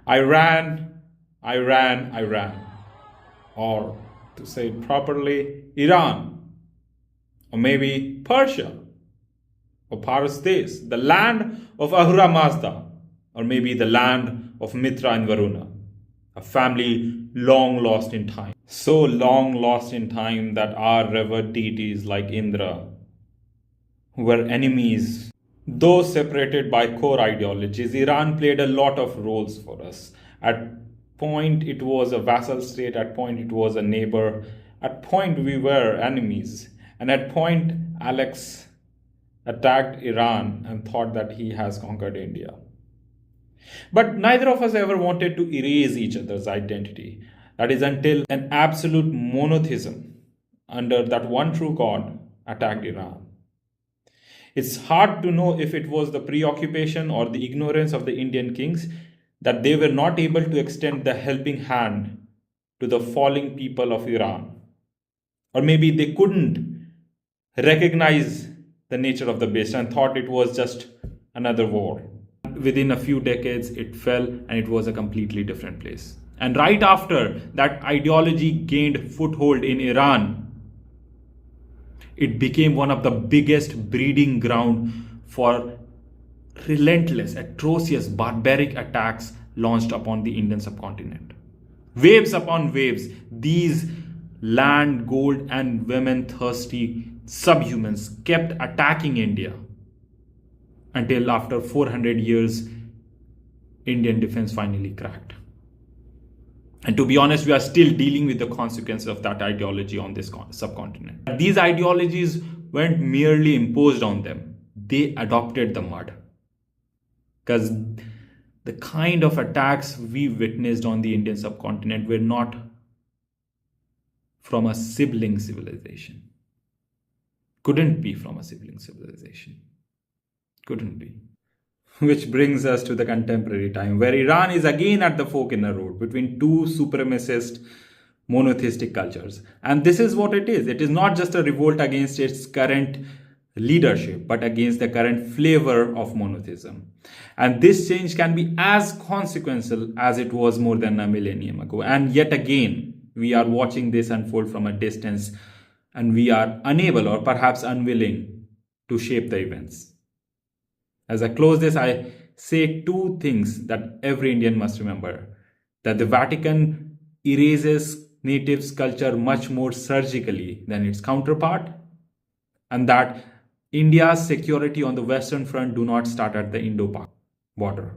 Iran, Iran. Or to say it properly, Iran. Or maybe Persia. Or Parasdes, the land of Ahura Mazda. Or maybe the land of Mitra and Varuna. A family long lost in time. So long lost in time that our revered deities like Indra, who were enemies, though separated by core ideologies, Iran played a lot of roles for us. At point it was a vassal state, at point it was a neighbor, at point we were enemies, and at point Alex attacked Iran and thought that he has conquered India. But neither of us ever wanted to erase each other's identity. That is until an absolute monotheism under that one true God attacked Iran. It's hard to know if it was the preoccupation or the ignorance of the Indian kings that they were not able to extend the helping hand to the falling people of Iran. Or maybe they couldn't recognize the nature of the beast and thought it was just another war. Within a few decades, it fell and it was a completely different place. And right after that ideology gained foothold in Iran, it became one of the biggest breeding ground for relentless, atrocious, barbaric attacks launched upon the Indian subcontinent. Waves upon waves, these land, gold, and women thirsty subhumans kept attacking India until after 400 years, Indian defense finally cracked. And to be honest, we are still dealing with the consequences of that ideology on this subcontinent. These ideologies weren't merely imposed on them, they adopted the mud. Because the kind of attacks we witnessed on the Indian subcontinent were not from a sibling civilization. Couldn't be from a sibling civilization. Couldn't be. Which brings us to the contemporary time, where Iran is again at the fork in the road between two supremacist monotheistic cultures. And this is what it is. It is not just a revolt against its current leadership, but against the current flavor of monotheism. And this change can be as consequential as it was more than a millennium ago. And yet again, we are watching this unfold from a distance, and we are unable or perhaps unwilling to shape the events. As I close this, I say two things that every Indian must remember. That the Vatican erases natives' culture much more surgically than its counterpart, and that India's security on the Western Front do not start at the Indo-Pak border.